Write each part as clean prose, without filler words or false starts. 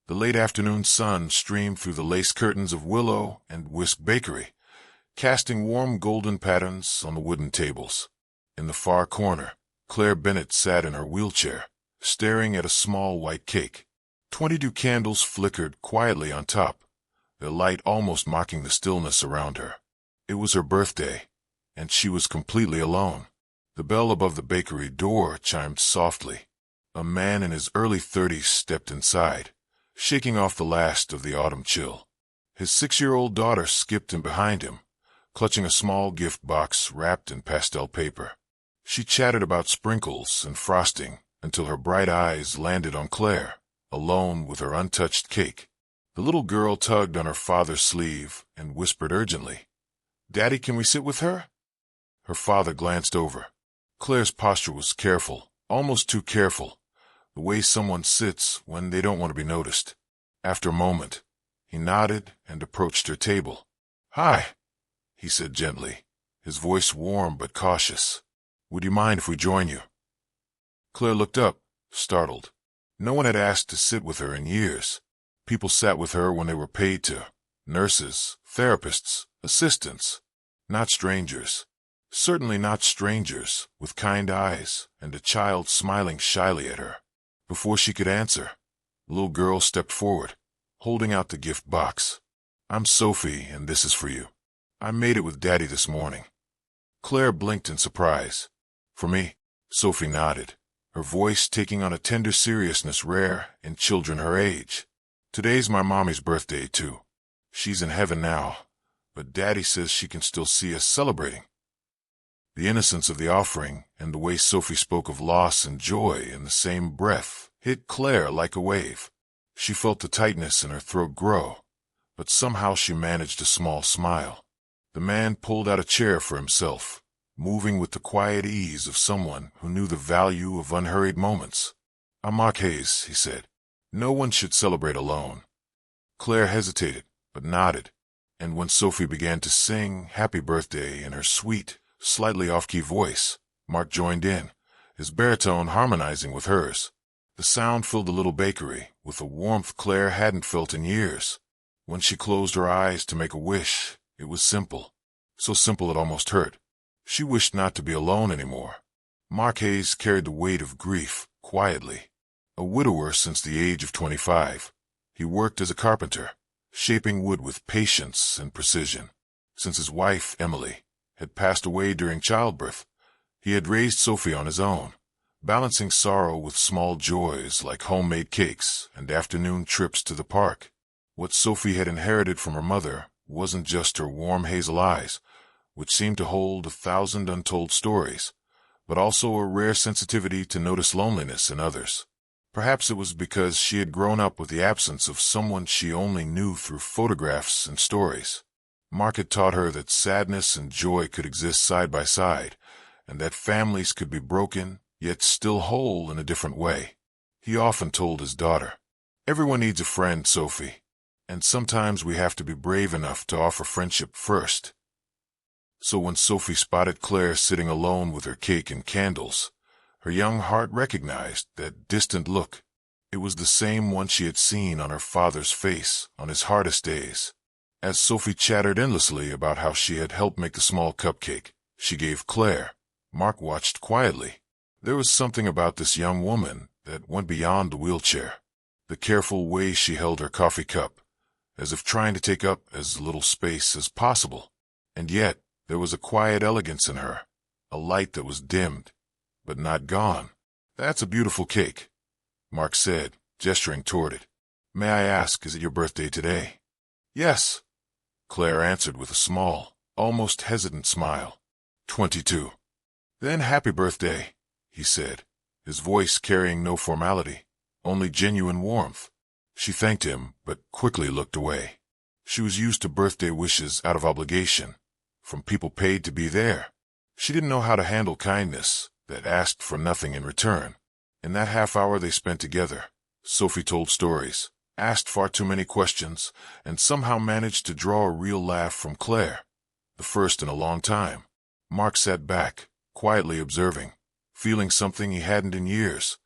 The late afternoon sun streamed through the lace curtains of Willow and Whisk Bakery, casting warm golden patterns on the wooden tables. In the far corner, Claire Bennett sat in her wheelchair, staring at a small white cake. 22 candles flickered quietly on top, their light almost mocking the stillness around her. It was her birthday, and she was completely alone. The bell above the bakery door chimed softly. A man in his early 30s stepped inside, shaking off the last of the autumn chill. His 6-year-old daughter skipped in behind him, clutching a small gift box wrapped in pastel paper. She chatted about sprinkles and frosting until her bright eyes landed on Claire, alone with her untouched cake. The little girl tugged on her father's sleeve and whispered urgently, "Daddy, can we sit with her?" Her father glanced over. Claire's posture was careful, almost too careful, the way someone sits when they don't want to be noticed. After a moment, he nodded and approached her table. "Hi," he said gently, his voice warm but cautious. "Would you mind if we join you?" Claire looked up, startled. No one had asked to sit with her in years. People sat with her when they were paid to. Nurses, therapists, assistants. Not strangers. Certainly not strangers, with kind eyes and a child smiling shyly at her. Before she could answer, the little girl stepped forward, holding out the gift box. "I'm Sophie, and this is for you. I made it with Daddy this morning." Claire blinked in surprise. "For me?" Sophie nodded, her voice taking on a tender seriousness rare in children her age. "Today's my mommy's birthday, too. She's in heaven now, but Daddy says she can still see us celebrating." The innocence of the offering and the way Sophie spoke of loss and joy in the same breath hit Claire like a wave. She felt the tightness in her throat grow, but somehow she managed a small smile. The man pulled out a chair for himself, moving with the quiet ease of someone who knew the value of unhurried moments. "I'm Mark Hayes," he said. "No one should celebrate alone." Claire hesitated, but nodded, and when Sophie began to sing Happy Birthday in her sweet, slightly off-key voice, Mark joined in, his baritone harmonizing with hers. The sound filled the little bakery with a warmth Claire hadn't felt in years. When she closed her eyes to make a wish, it was simple. So simple it almost hurt. She wished not to be alone anymore. Mark Hayes carried the weight of grief quietly. A widower since the age of 25, he worked as a carpenter, shaping wood with patience and precision. Since his wife, Emily, had passed away during childbirth, he had raised Sophie on his own, balancing sorrow with small joys like homemade cakes and afternoon trips to the park. What Sophie had inherited from her mother wasn't just her warm hazel eyes, which seemed to hold 1,000 untold stories, but also a rare sensitivity to notice loneliness in others. Perhaps it was because she had grown up with the absence of someone she only knew through photographs and stories. Mark had taught her that sadness and joy could exist side by side, and that families could be broken, yet still whole in a different way. He often told his daughter, "Everyone needs a friend, Sophie, and sometimes we have to be brave enough to offer friendship first." So when Sophie spotted Claire sitting alone with her cake and candles, her young heart recognized that distant look. It was the same one she had seen on her father's face on his hardest days. As Sophie chattered endlessly about how she had helped make the small cupcake she gave Claire, Mark watched quietly. There was something about this young woman that went beyond the wheelchair. The careful way she held her coffee cup, as if trying to take up as little space as possible. And yet, there was a quiet elegance in her, a light that was dimmed, but not gone. "That's a beautiful cake," Mark said, gesturing toward it. "May I ask, is it your birthday today?" "Yes," Claire answered with a small, almost hesitant smile. 22. "Then happy birthday," he said, his voice carrying no formality, only genuine warmth. She thanked him, but quickly looked away. She was used to birthday wishes out of obligation, from people paid to be there. She didn't know how to handle kindness that asked for nothing in return. In that half hour they spent together, Sophie told stories, asked far too many questions, and somehow managed to draw a real laugh from Claire, the first in a long time. Mark sat back, quietly observing, feeling something he hadn't in years,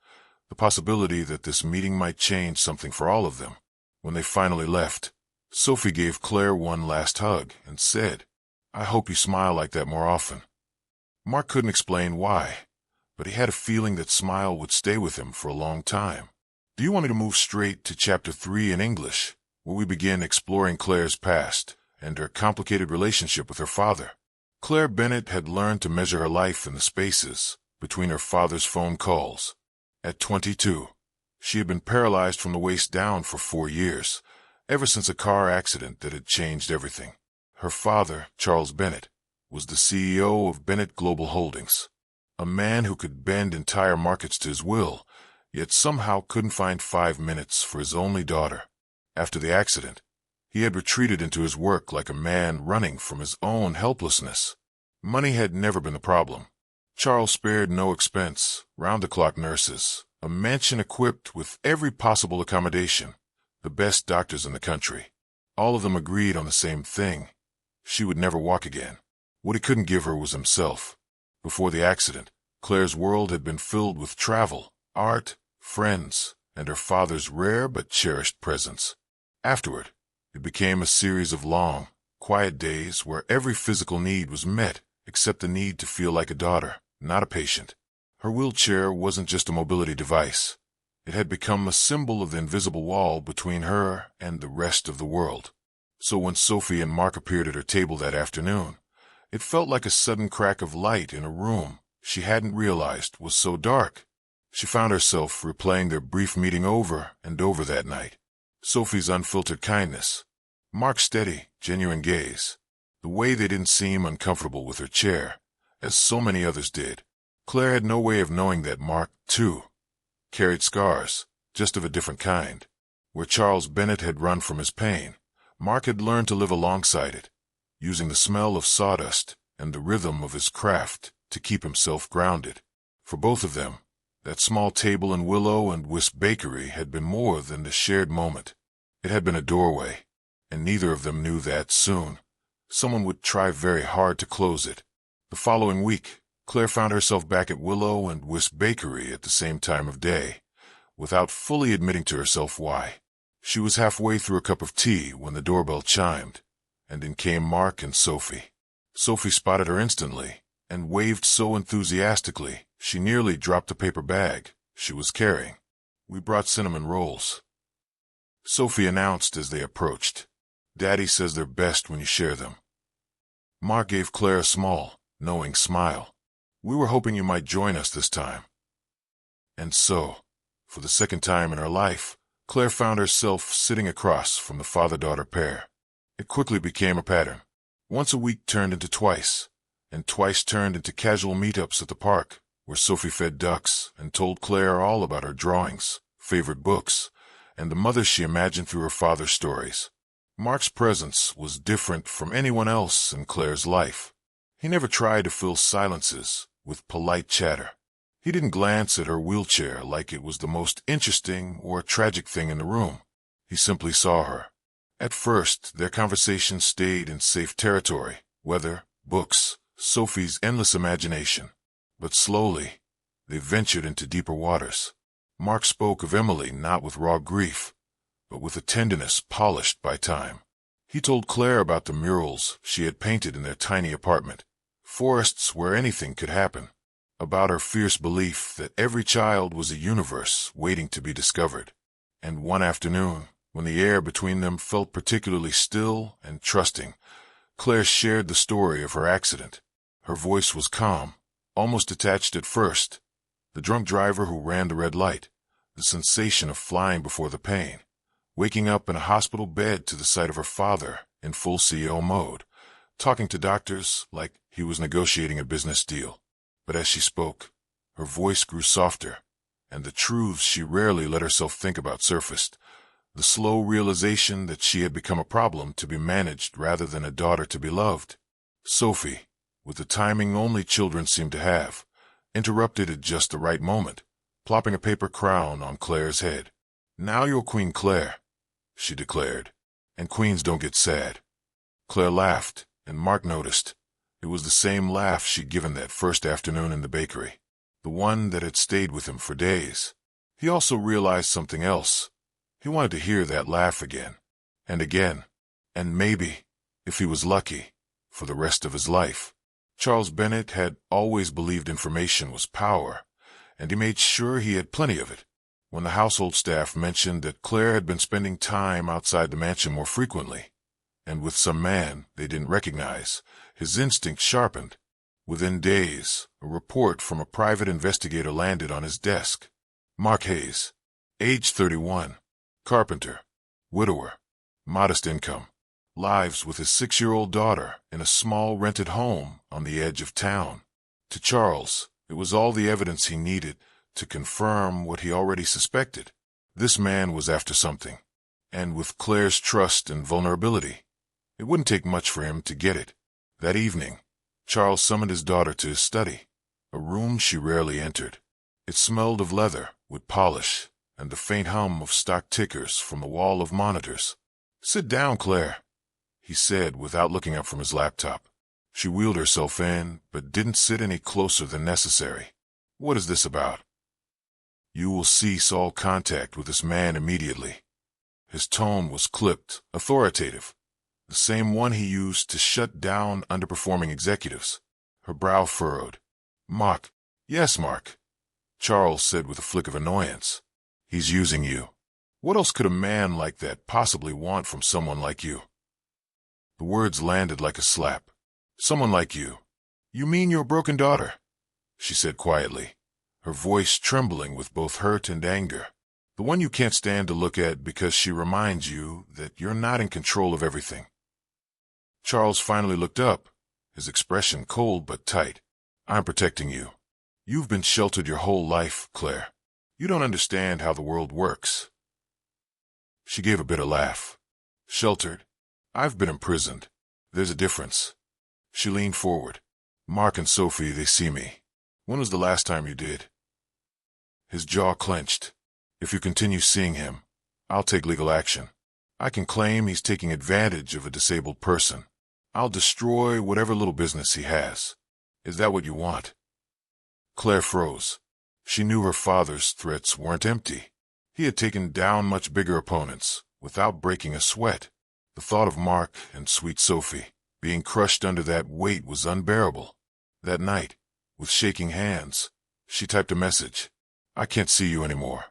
the possibility that this meeting might change something for all of them. When they finally left, Sophie gave Claire one last hug and said, "I hope you smile like that more often." Mark couldn't explain why, but he had a feeling that smile would stay with him for a long time. Do you want me to move straight to Chapter 3 in English, where we begin exploring Claire's past and her complicated relationship with her father? Claire Bennett had learned to measure her life in the spaces between her father's phone calls. At 22, she had been paralyzed from the waist down for 4 years, ever since a car accident that had changed everything. Her father, Charles Bennett, was the CEO of Bennett Global Holdings, a man who could bend entire markets to his will, yet somehow couldn't find 5 minutes for his only daughter. After the accident, he had retreated into his work like a man running from his own helplessness. Money had never been the problem. Charles spared no expense, round-the-clock nurses, a mansion equipped with every possible accommodation, the best doctors in the country. All of them agreed on the same thing: she would never walk again. What he couldn't give her was himself. Before the accident, Claire's world had been filled with travel, art, friends, and her father's rare but cherished presence. Afterward, it became a series of long, quiet days where every physical need was met except the need to feel like a daughter, not a patient. Her wheelchair wasn't just a mobility device. It had become a symbol of the invisible wall between her and the rest of the world. So when Sophie and Mark appeared at her table that afternoon, it felt like a sudden crack of light in a room she hadn't realized was so dark. She found herself replaying their brief meeting over and over that night. Sophie's unfiltered kindness, Mark's steady, genuine gaze, the way they didn't seem uncomfortable with her chair, as so many others did. Claire had no way of knowing that Mark, too, carried scars, just of a different kind. Where Charles Bennett had run from his pain, Mark had learned to live alongside it, using the smell of sawdust and the rhythm of his craft to keep himself grounded. For both of them, that small table in Willow and Wisp Bakery had been more than the shared moment. It had been a doorway, and neither of them knew that soon someone would try very hard to close it. The following week, Claire found herself back at Willow and Wisp Bakery at the same time of day, without fully admitting to herself why. She was halfway through a cup of tea when the doorbell chimed, and in came Mark and Sophie. Sophie spotted her instantly and waved so enthusiastically she nearly dropped the paper bag she was carrying. "We brought cinnamon rolls," Sophie announced as they approached. "Daddy says they're best when you share them." Mark gave Claire a small, knowing smile. "We were hoping you might join us this time." And so, for the second time in her life, Claire found herself sitting across from the father-daughter pair. It quickly became a pattern. Once a week turned into twice, and twice turned into casual meetups at the park, where Sophie fed ducks and told Claire all about her drawings, favorite books, and the mother she imagined through her father's stories. Mark's presence was different from anyone else in Claire's life. He never tried to fill silences with polite chatter. He didn't glance at her wheelchair like it was the most interesting or tragic thing in the room. He simply saw her. At first, their conversation stayed in safe territory: weather, books, Sophie's endless imagination. But slowly, they ventured into deeper waters. Mark spoke of Emily not with raw grief, but with a tenderness polished by time. He told Claire about the murals she had painted in their tiny apartment, forests where anything could happen, about her fierce belief that every child was a universe waiting to be discovered. And one afternoon, when the air between them felt particularly still and trusting, Claire shared the story of her accident. Her voice was calm, almost detached at first. The drunk driver who ran the red light, the sensation of flying before the pain, waking up in a hospital bed to the sight of her father in full CEO mode, talking to doctors like he was negotiating a business deal. But as she spoke, her voice grew softer, and the truths she rarely let herself think about surfaced. The slow realization that she had become a problem to be managed rather than a daughter to be loved. Sophie, with the timing only children seem to have, interrupted at just the right moment, plopping a paper crown on Claire's head. "Now you're Queen Claire," she declared, "and queens don't get sad." Claire laughed, and Mark noticed. It was the same laugh she'd given that first afternoon in the bakery, the one that had stayed with him for days. He also realized something else. He wanted to hear that laugh again, and again, and maybe, if he was lucky, for the rest of his life. Charles Bennett had always believed information was power, and he made sure he had plenty of it. When the household staff mentioned that Claire had been spending time outside the mansion more frequently, and with some man they didn't recognize, his instinct sharpened. Within days, a report from a private investigator landed on his desk. Mark Hayes, age 31, carpenter, widower, modest income, lives with his 6-year-old daughter in a small rented home on the edge of town. To Charles, it was all the evidence he needed to confirm what he already suspected. This man was after something, and with Claire's trust and vulnerability, it wouldn't take much for him to get it. That evening, Charles summoned his daughter to his study, a room she rarely entered. It smelled of leather, wood polish, and the faint hum of stock tickers from the wall of monitors. "Sit down, Claire," he said without looking up from his laptop. She wheeled herself in, but didn't sit any closer than necessary. "What is this about?" "You will cease all contact with this man immediately." His tone was clipped, authoritative, the same one he used to shut down underperforming executives. Her brow furrowed. "Mark." "Yes, Mark," Charles said with a flick of annoyance. "He's using you. What else could a man like that possibly want from someone like you?" The words landed like a slap. "Someone like you. You mean your broken daughter?" she said quietly, her voice trembling with both hurt and anger. "The one you can't stand to look at because she reminds you that you're not in control of everything." Charles finally looked up, his expression cold but tight. "I'm protecting you. You've been sheltered your whole life, Claire. You don't understand how the world works." She gave a bitter laugh. "Sheltered? I've been imprisoned. There's a difference." She leaned forward. "Mark and Sophie, they see me. When was the last time you did?" His jaw clenched. "If you continue seeing him, I'll take legal action. I can claim he's taking advantage of a disabled person. I'll destroy whatever little business he has. Is that what you want?" Claire froze. She knew her father's threats weren't empty. He had taken down much bigger opponents without breaking a sweat. The thought of Mark and sweet Sophie being crushed under that weight was unbearable. That night, with shaking hands, she typed a message. "I can't see you anymore.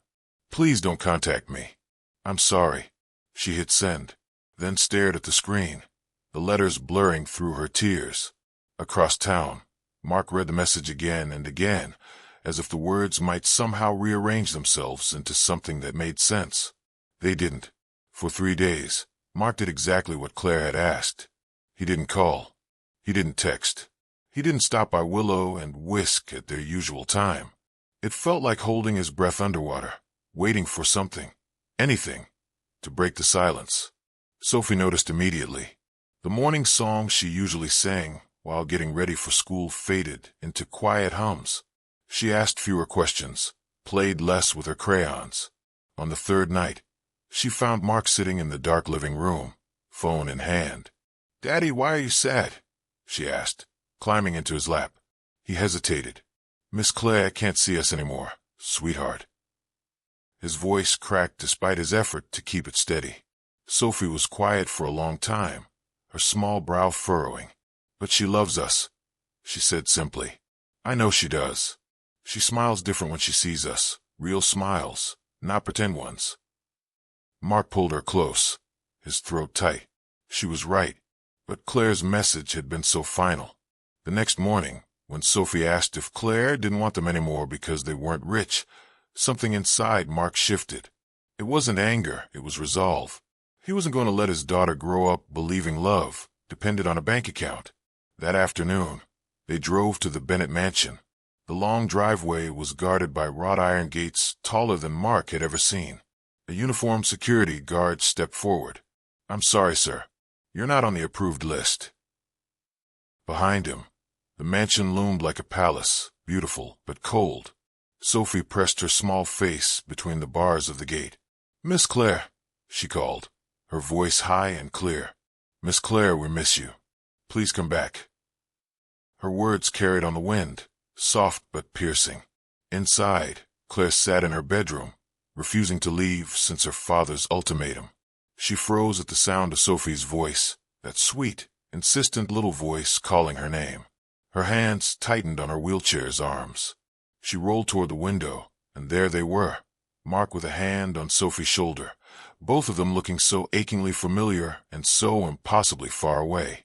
Please don't contact me. I'm sorry." She hit send, then stared at the screen, the letters blurring through her tears. Across town, Mark read the message again and again, as if the words might somehow rearrange themselves into something that made sense. They didn't. For 3 days, Mark did exactly what Claire had asked. He didn't call. He didn't text. He didn't stop by Willow and Whisk at their usual time. It felt like holding his breath underwater, waiting for something, anything, to break the silence. Sophie noticed immediately. The morning song she usually sang while getting ready for school faded into quiet hums. She asked fewer questions, played less with her crayons. On the 3rd night, she found Mark sitting in the dark living room, phone in hand. "Daddy, why are you sad?" she asked, climbing into his lap. He hesitated. "Miss Claire can't see us anymore, sweetheart." His voice cracked despite his effort to keep it steady. Sophie was quiet for a long time, her small brow furrowing. "But she loves us," she said simply. "I know she does. She smiles different when she sees us, real smiles, not pretend ones." Mark pulled her close, his throat tight. She was right, but Claire's message had been so final. The next morning, when Sophie asked if Claire didn't want them anymore because they weren't rich, something inside Mark shifted. It wasn't anger, it was resolve. He wasn't going to let his daughter grow up believing love depended on a bank account. That afternoon, they drove to the Bennett mansion. The long driveway was guarded by wrought iron gates taller than Mark had ever seen. A uniformed security guard stepped forward. "I'm sorry, sir. You're not on the approved list." Behind him, the mansion loomed like a palace, beautiful but cold. Sophie pressed her small face between the bars of the gate. "Miss Claire," she called, her voice high and clear. "Miss Claire, we miss you. Please come back." Her words carried on the wind, soft but piercing. Inside, Claire sat in her bedroom, refusing to leave since her father's ultimatum. She froze at the sound of Sophie's voice, that sweet, insistent little voice calling her name. Her hands tightened on her wheelchair's arms. She rolled toward the window, and there they were, Mark with a hand on Sophie's shoulder, both of them looking so achingly familiar and so impossibly far away.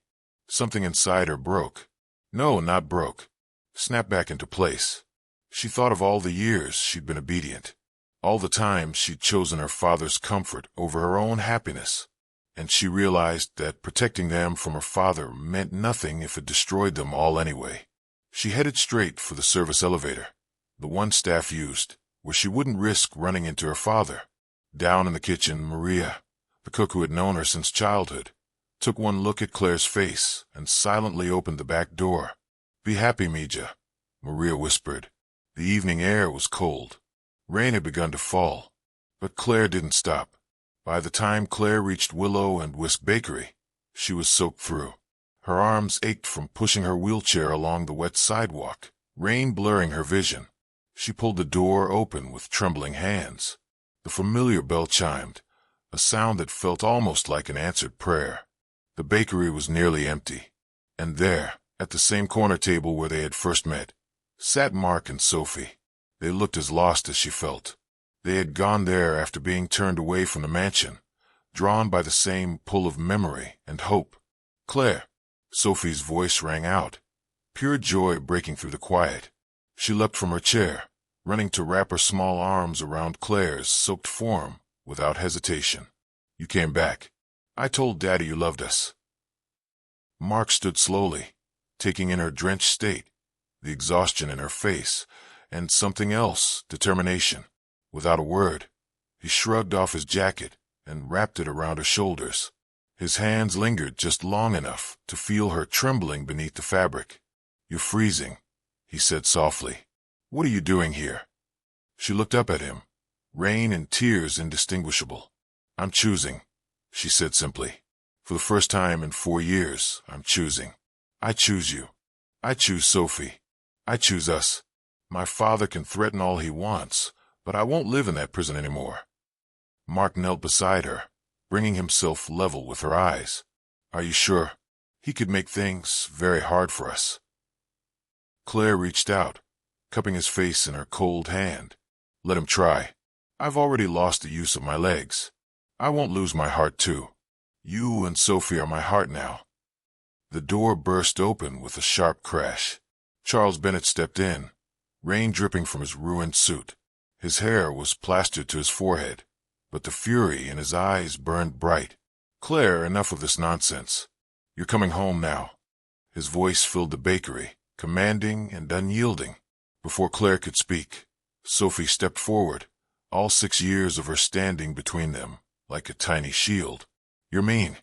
Something inside her broke. No, not broke. Snapped back into place. She thought of all the years she'd been obedient, all the times she'd chosen her father's comfort over her own happiness, and she realized that protecting them from her father meant nothing if it destroyed them all anyway. She headed straight for the service elevator, the one staff used, where she wouldn't risk running into her father. Down in the kitchen, Maria, the cook who had known her since childhood, took one look at Claire's face and silently opened the back door. "Be happy, Mija," Maria whispered. The evening air was cold. Rain had begun to fall, but Claire didn't stop. By the time Claire reached Willow and Whisk Bakery, she was soaked through. Her arms ached from pushing her wheelchair along the wet sidewalk, rain blurring her vision. She pulled the door open with trembling hands. The familiar bell chimed, a sound that felt almost like an answered prayer. The bakery was nearly empty, and there, at the same corner table where they had first met, sat Mark and Sophie. They looked as lost as she felt. They had gone there after being turned away from the mansion, drawn by the same pull of memory and hope. "Claire!" Sophie's voice rang out, pure joy breaking through the quiet. She leapt from her chair, running to wrap her small arms around Claire's soaked form without hesitation. "You came back. I told Daddy you loved us." Mark stood slowly, taking in her drenched state, the exhaustion in her face, and something else, determination. Without a word, he shrugged off his jacket and wrapped it around her shoulders. His hands lingered just long enough to feel her trembling beneath the fabric. "You're freezing," he said softly. "What are you doing here?" She looked up at him, rain and tears indistinguishable. "I'm choosing," she said simply. "For the first time in 4 years, I'm choosing. I choose you. I choose Sophie. I choose us. My father can threaten all he wants, but I won't live in that prison anymore." Mark knelt beside her, bringing himself level with her eyes. "Are you sure? He could make things very hard for us." Claire reached out, cupping his face in her cold hand. "Let him try. I've already lost the use of my legs. I won't lose my heart too. You and Sophie are my heart now." The door burst open with a sharp crash. Charles Bennett stepped in, rain dripping from his ruined suit. His hair was plastered to his forehead, but the fury in his eyes burned bright. "Claire, enough of this nonsense. You're coming home now." His voice filled the bakery, commanding and unyielding. Before Claire could speak, Sophie stepped forward, all 6 years of her standing between them, like a tiny shield. "You're mean,"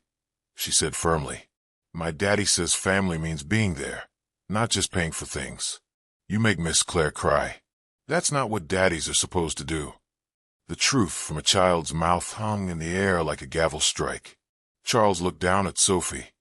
she said firmly. "My daddy says family means being there, not just paying for things. You make Miss Claire cry. That's not what daddies are supposed to do." The truth from a child's mouth hung in the air like a gavel strike. Charles looked down at Sophie,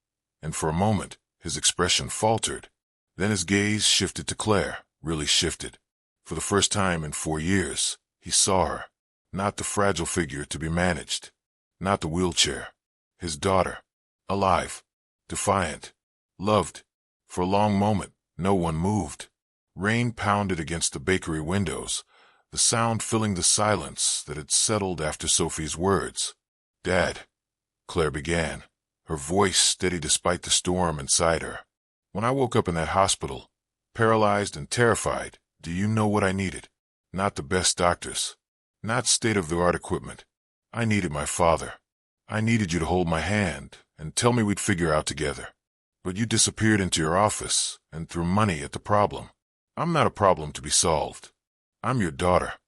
and for a moment his expression faltered. Then his gaze shifted to Claire, really shifted. For the first time in 4 years, he saw her, not the fragile figure to be managed, not the wheelchair. His daughter, alive, defiant, loved. For a long moment, no one moved. Rain pounded against the bakery windows, the sound filling the silence that had settled after Sophie's words. "Dad," Claire began, her voice steady despite the storm inside her. "When I woke up in that hospital, paralyzed and terrified, do you know what I needed? Not the best doctors, not state-of-the-art equipment. I needed my father. I needed you to hold my hand and tell me we'd figure out together. But you disappeared into your office and threw money at the problem. I'm not a problem to be solved. I'm your daughter."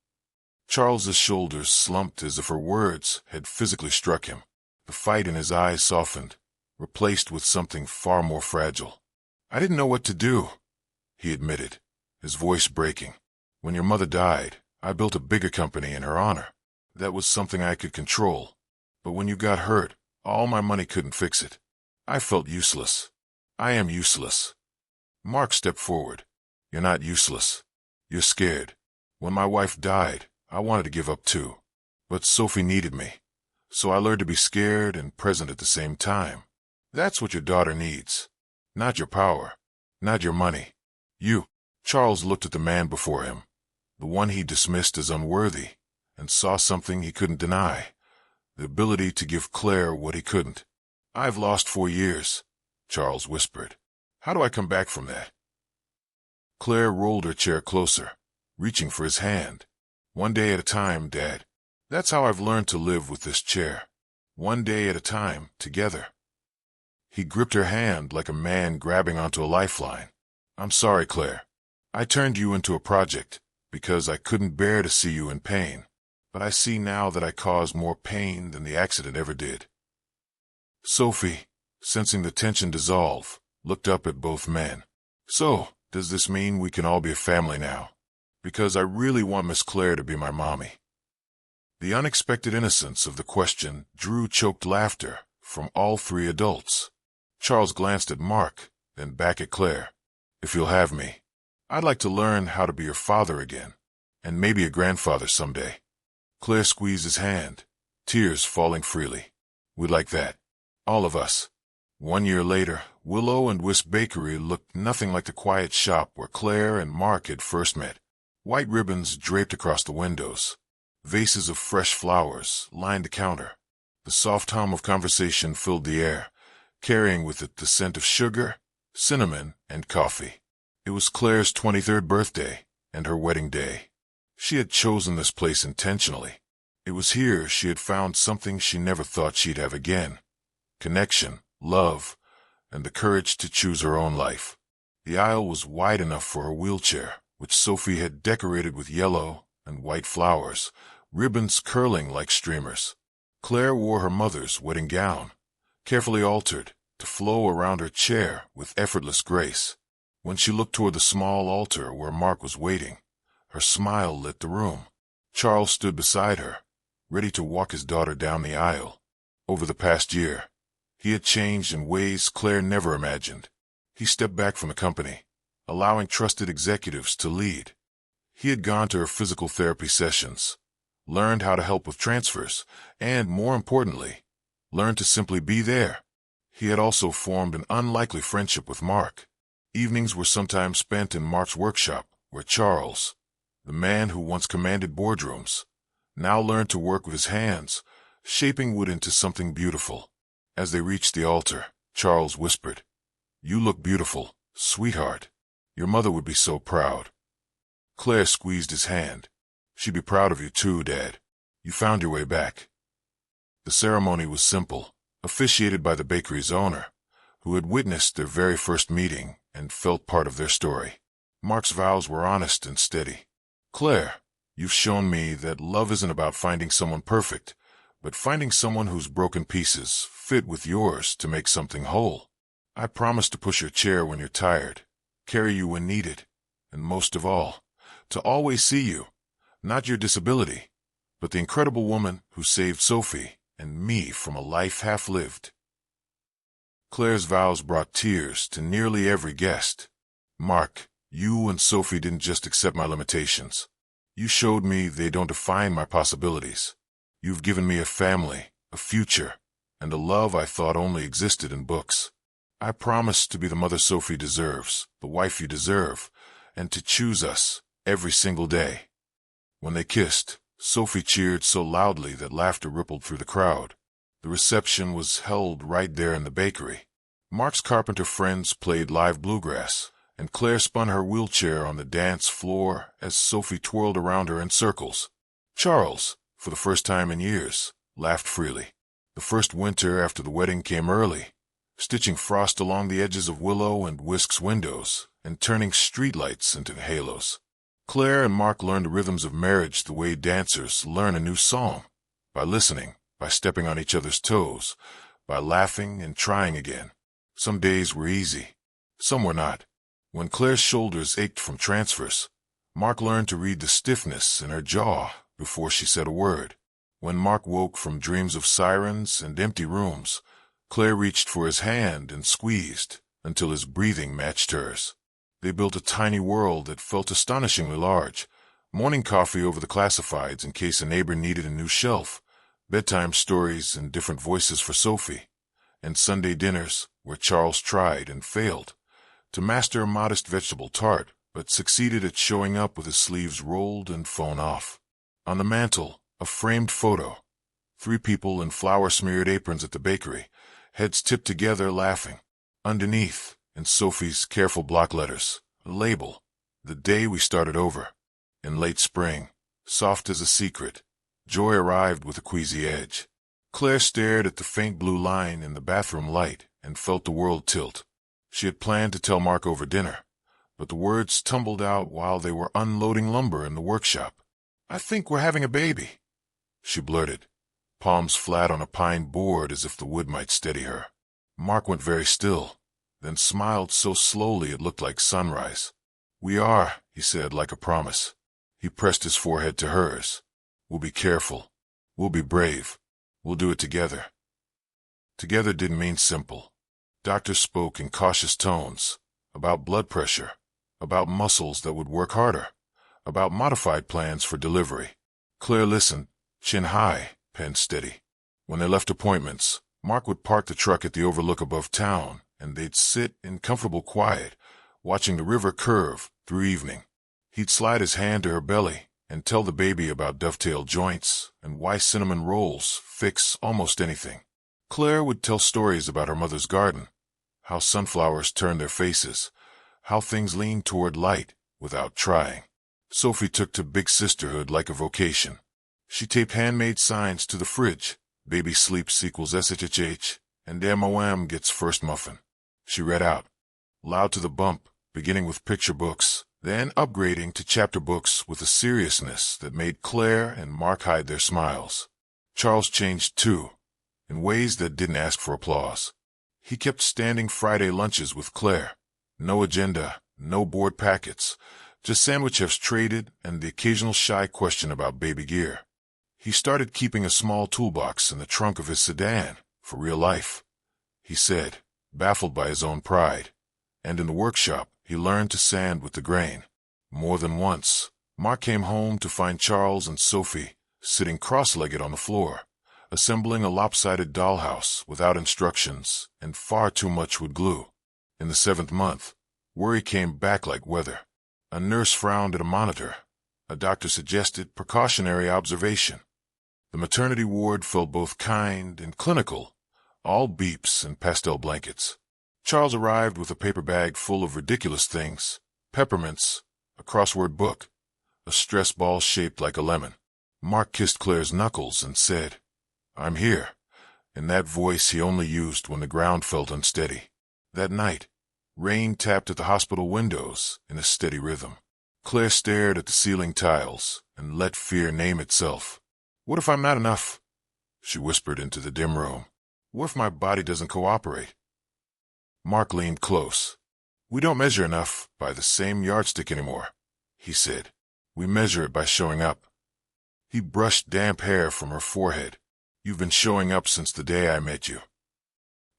Charles's shoulders slumped as if her words had physically struck him. The fight in his eyes softened, replaced with something far more fragile. "I didn't know what to do," he admitted, his voice breaking. "When your mother died, I built a bigger company in her honor. That was something I could control. But when you got hurt, all my money couldn't fix it. I felt useless. I am useless." Mark stepped forward. "You're not useless. You're scared. When my wife died, I wanted to give up too. But Sophie needed me, so I learned to be scared and present at the same time. That's what your daughter needs. Not your power, not your money. You. Charles looked at the man before him, the one he dismissed as unworthy, and saw something he couldn't deny, the ability to give Claire what he couldn't. I've lost 4 years, Charles whispered. How do I come back from that? Claire rolled her chair closer, reaching for his hand. One day at a time, Dad. That's how I've learned to live with this chair. One day at a time, together. He gripped her hand like a man grabbing onto a lifeline. I'm sorry, Claire. I turned you into a project because I couldn't bear to see you in pain. But I see now that I caused more pain than the accident ever did. Sophie, sensing the tension dissolve, looked up at both men. So, does this mean we can all be a family now? Because I really want Miss Claire to be my mommy. The unexpected innocence of the question drew choked laughter from all 3 adults. Charles glanced at Mark, then back at Claire. If you'll have me, I'd like to learn how to be your father again, and maybe a grandfather someday. Claire squeezed his hand, tears falling freely. We'd like that. All of us. 1 year later, Willow and Whisk Bakery looked nothing like the quiet shop where Claire and Mark had first met. White ribbons draped across the windows. Vases of fresh flowers lined the counter. The soft hum of conversation filled the air, carrying with it the scent of sugar, cinnamon, and coffee. It was Claire's 23rd birthday and her wedding day. She had chosen this place intentionally. It was here she had found something she never thought she'd have again. Connection, love, and the courage to choose her own life. The aisle was wide enough for her wheelchair, which Sophie had decorated with yellow and white flowers, ribbons curling like streamers. Claire wore her mother's wedding gown, carefully altered to flow around her chair with effortless grace. When she looked toward the small altar where Mark was waiting, her smile lit the room. Charles stood beside her, ready to walk his daughter down the aisle. Over the past year, he had changed in ways Claire never imagined. He stepped back from the company, allowing trusted executives to lead. He had gone to her physical therapy sessions, learned how to help with transfers, and, more importantly, learned to simply be there. He had also formed an unlikely friendship with Mark. Evenings were sometimes spent in Mark's workshop, where Charles, the man who once commanded boardrooms, now learned to work with his hands, shaping wood into something beautiful. As they reached the altar, Charles whispered, "You look beautiful, sweetheart. Your mother would be so proud." Claire squeezed his hand. "She'd be proud of you too, Dad. You found your way back." The ceremony was simple, officiated by the bakery's owner, who had witnessed their very first meeting and felt part of their story. Mark's vows were honest and steady. "Claire, you've shown me that love isn't about finding someone perfect, but finding someone whose broken pieces fit with yours to make something whole. I promise to push your chair when you're tired, carry you when needed, and most of all, to always see you, not your disability, but the incredible woman who saved Sophie and me from a life half-lived." Claire's vows brought tears to nearly every guest. "Mark, you and Sophie didn't just accept my limitations. You showed me they don't define my possibilities. You've given me a family, a future, and a love I thought only existed in books. I promise to be the mother Sophie deserves, the wife you deserve, and to choose us every single day." When they kissed, Sophie cheered so loudly that laughter rippled through the crowd. The reception was held right there in the bakery. Mark's carpenter friends played live bluegrass, and Claire spun her wheelchair on the dance floor as Sophie twirled around her in circles. Charles, for the first time in years, laughed freely. The first winter after the wedding came early, stitching frost along the edges of Willow and Whisk's windows and turning streetlights into halos. Claire and Mark learned the rhythms of marriage the way dancers learn a new song, by listening, by stepping on each other's toes, by laughing and trying again. Some days were easy, some were not. When Claire's shoulders ached from transfers, Mark learned to read the stiffness in her jaw before she said a word. When Mark woke from dreams of sirens and empty rooms, Claire reached for his hand and squeezed until his breathing matched hers. They built a tiny world that felt astonishingly large, Morning coffee over the classifieds in case a neighbor needed a new shelf, bedtime stories and different voices for Sophie, and Sunday dinners where Charles tried and failed to master a modest vegetable tart, but succeeded at showing up with his sleeves rolled and phone off. On the mantel, a framed photo. 3 people in flour-smeared aprons at the bakery, heads tipped together laughing. Underneath, in Sophie's careful block letters, a label, the day we started over. In late spring, soft as a secret, joy arrived with a queasy edge. Claire stared at the faint blue line in the bathroom light and felt the world tilt. She had planned to tell Mark over dinner, but the words tumbled out while they were unloading lumber in the workshop. "I think we're having a baby," she blurted, palms flat on a pine board as if the wood might steady her. Mark went very still, then smiled so slowly it looked like sunrise. "We are," he said, like a promise. He pressed his forehead to hers. "We'll be careful. We'll be brave. We'll do it together." Together didn't mean simple. Doctors spoke in cautious tones, about blood pressure, about muscles that would work harder, about modified plans for delivery. Claire listened, chin high, pen steady. When they left appointments, Mark would park the truck at the overlook above town, and they'd sit in comfortable quiet, watching the river curve through evening. He'd slide his hand to her belly and tell the baby about dovetail joints and why cinnamon rolls fix almost anything. Claire would tell stories about her mother's garden, how sunflowers turned their faces, how things leaned toward light without trying. Sophie took to big sisterhood like a vocation. She taped handmade signs to the fridge, "Baby sleeps equals SHHH, and MOM gets first muffin." She read out, loud to the bump, beginning with picture books, then upgrading to chapter books with a seriousness that made Claire and Mark hide their smiles. Charles changed too, in ways that didn't ask for applause. He kept standing Friday lunches with Claire. No agenda, no board packets, just sandwich hefts traded and the occasional shy question about baby gear. He started keeping a small toolbox in the trunk of his sedan, for real life, he said, baffled by his own pride. And in the workshop, he learned to sand with the grain. More than once, Mark came home to find Charles and Sophie sitting cross-legged on the floor, assembling a lopsided dollhouse without instructions and far too much wood glue. In the 7th month, worry came back like weather. A nurse frowned at a monitor. A doctor suggested precautionary observation. The maternity ward felt both kind and clinical, all beeps and pastel blankets. Charles arrived with a paper bag full of ridiculous things, peppermints, a crossword book, a stress ball shaped like a lemon. Mark kissed Claire's knuckles and said, "I'm here," in that voice he only used when the ground felt unsteady. That night, rain tapped at the hospital windows in a steady rhythm. Claire stared at the ceiling tiles and let fear name itself. "What if I'm not enough?" she whispered into the dim room. "What if my body doesn't cooperate?" Mark leaned close. "We don't measure enough by the same yardstick anymore," he said. "We measure it by showing up." He brushed damp hair from her forehead. "You've been showing up since the day I met you."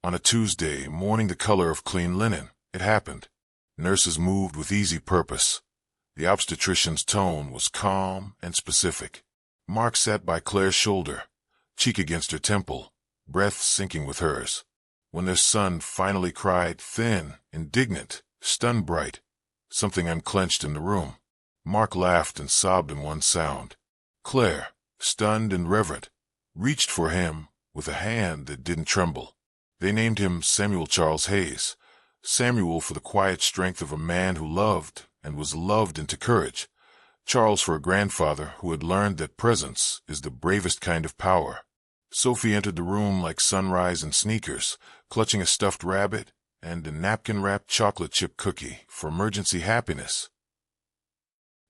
On a Tuesday, morning the color of clean linen, it happened. Nurses moved with easy purpose. The obstetrician's tone was calm and specific. Mark sat by Claire's shoulder, cheek against her temple, breath syncing with hers. When their son finally cried, thin, indignant, stunned bright, something unclenched in the room. Mark laughed and sobbed in one sound. Claire, stunned and reverent, reached for him with a hand that didn't tremble. They named him Samuel Charles Hayes, Samuel for the quiet strength of a man who loved and was loved into courage, Charles for a grandfather who had learned that presence is the bravest kind of power. Sophie entered the room like sunrise in sneakers, clutching a stuffed rabbit and a napkin-wrapped chocolate chip cookie for emergency happiness.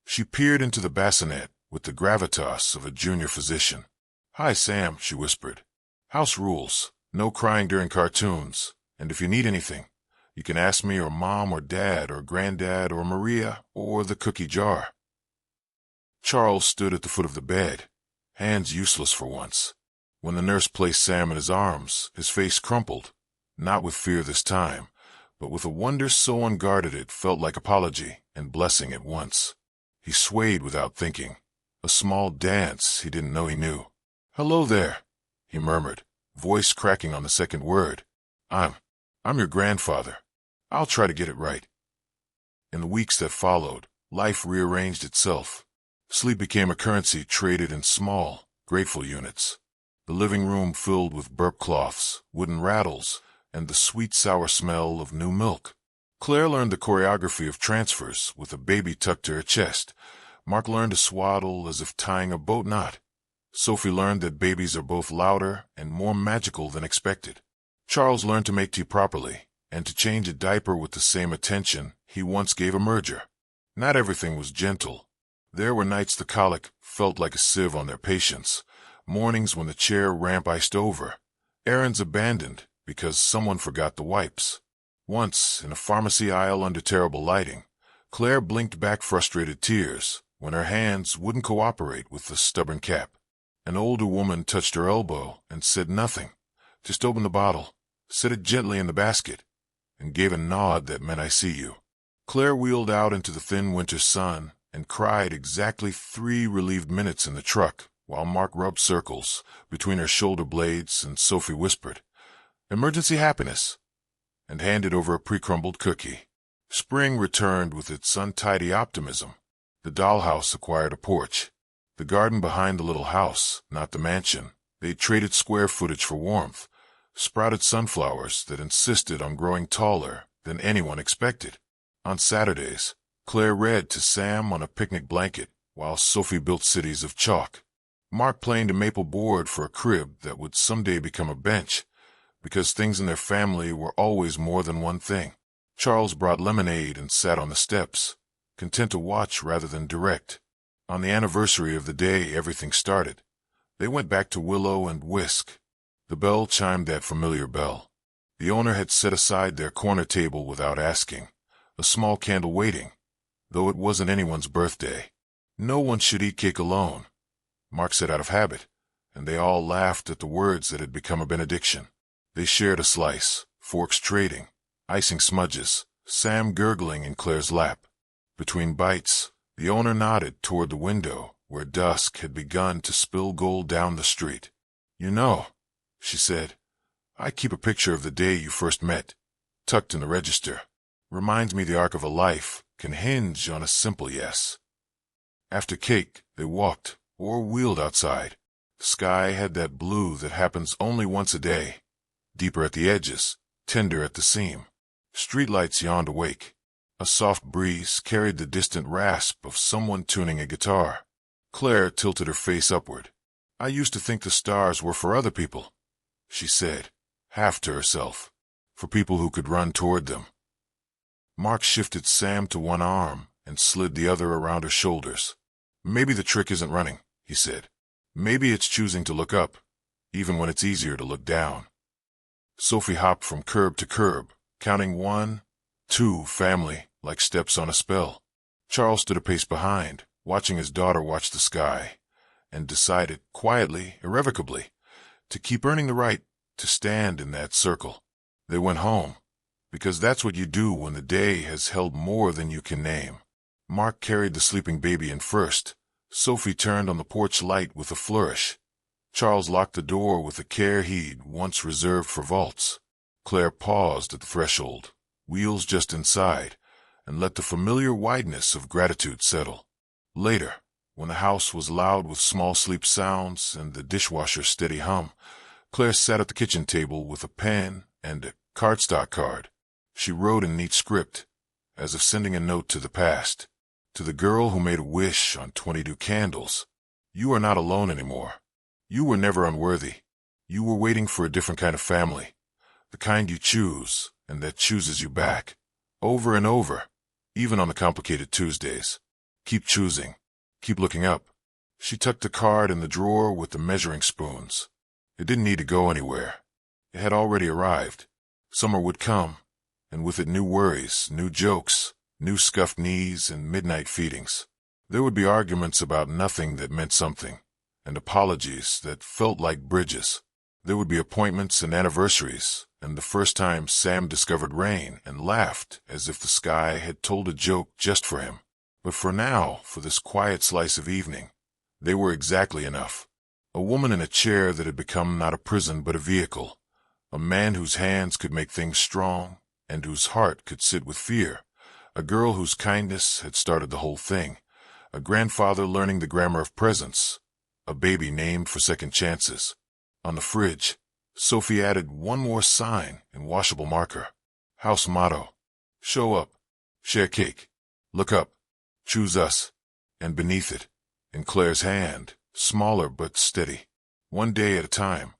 She peered into the bassinet with the gravitas of a junior physician. "Hi, Sam," she whispered. "House rules. No crying during cartoons. And if you need anything, you can ask me or Mom or Dad or Granddad or Maria or the cookie jar." Charles stood at the foot of the bed, hands useless for once. When the nurse placed Sam in his arms, his face crumpled, not with fear this time, but with a wonder so unguarded it felt like apology and blessing at once. He swayed without thinking, a small dance he didn't know he knew. "Hello there," he murmured, voice cracking on the second word. I'm your grandfather. I'll try to get it right." In the weeks that followed, life rearranged itself. Sleep became a currency traded in small, grateful units. The living room filled with burp cloths, wooden rattles, and the sweet sour smell of new milk. Claire learned the choreography of transfers with a baby tucked to her chest. Mark learned to swaddle as if tying a boat knot. Sophie learned that babies are both louder and more magical than expected. Charles learned to make tea properly and to change a diaper with the same attention he once gave a merger. Not everything was gentle. There were nights the colic felt like a sieve on their patience, mornings when the chair ramp iced over, errands abandoned because someone forgot the wipes. Once, in a pharmacy aisle under terrible lighting, Claire blinked back frustrated tears when her hands wouldn't cooperate with the stubborn cap. An older woman touched her elbow and said nothing, just opened the bottle, set it gently in the basket, and gave a nod that meant "I see you." Claire wheeled out into the thin winter sun and cried exactly 3 relieved minutes in the truck while Mark rubbed circles between her shoulder blades and Sophie whispered, "Emergency happiness," and handed over a pre-crumbled cookie. Spring returned with its untidy optimism. The dollhouse acquired a porch. The garden behind the little house, not the mansion, they traded square footage for warmth, sprouted sunflowers that insisted on growing taller than anyone expected. On Saturdays, Claire read to Sam on a picnic blanket while Sophie built cities of chalk. Mark planed a maple board for a crib that would someday become a bench, because things in their family were always more than one thing. Charles brought lemonade and sat on the steps, content to watch rather than direct. On the anniversary of the day everything started, they went back to Willow and Whisk. The bell chimed that familiar bell. The owner had set aside their corner table without asking, a small candle waiting, though it wasn't anyone's birthday. No one should eat cake alone, Mark said out of habit, and they all laughed at the words that had become a benediction. They shared a slice, forks trading, icing smudges, Sam gurgling in Claire's lap. Between bites, the owner nodded toward the window where dusk had begun to spill gold down the street. "You know," she said, "I keep a picture of the day you first met, tucked in the register. Reminds me the arc of a life can hinge on a simple yes." After cake, they walked or wheeled outside. The sky had that blue that happens only once a day, deeper at the edges, tender at the seam. Streetlights yawned awake. A soft breeze carried the distant rasp of someone tuning a guitar. Claire tilted her face upward. "I used to think the stars were for other people," she said, half to herself, for people who could run toward them. Mark shifted Sam to one arm and slid the other around her shoulders. "Maybe the trick isn't running," he said. "Maybe it's choosing to look up, even when it's easier to look down." Sophie hopped from curb to curb, counting 1, 2, family, like steps on a spell. Charles stood a pace behind, watching his daughter watch the sky, and decided, quietly, irrevocably, to keep earning the right to stand in that circle. They went home, because that's what you do when the day has held more than you can name. Mark carried the sleeping baby in first. Sophie turned on the porch light with a flourish. Charles locked the door with a care he'd once reserved for vaults. Claire paused at the threshold, wheels just inside, and let the familiar wideness of gratitude settle. Later, when the house was loud with small sleep sounds and the dishwasher's steady hum, Claire sat at the kitchen table with a pen and a cardstock card. She wrote in neat script, as if sending a note to the past. To the girl who made a wish on 22 candles, "You are not alone anymore. You were never unworthy. You were waiting for a different kind of family, the kind you choose and that chooses you back, over and over, even on the complicated Tuesdays. Keep choosing. Keep looking up." She tucked the card in the drawer with the measuring spoons. It didn't need to go anywhere. It had already arrived. Summer would come, and with it new worries, new jokes, new scuffed knees and midnight feedings. There would be arguments about nothing that meant something, and apologies that felt like bridges. There would be appointments and anniversaries, and the first time Sam discovered rain and laughed as if the sky had told a joke just for him. But for now, for this quiet slice of evening, they were exactly enough. A woman in a chair that had become not a prison but a vehicle. A man whose hands could make things strong, and whose heart could sit with fear. A girl whose kindness had started the whole thing. A grandfather learning the grammar of presence. A baby named for second chances. On the fridge, Sophie added one more sign in washable marker. House motto. Show up. Share cake. Look up. Choose us. And beneath it, in Claire's hand, smaller but steady. One day at a time.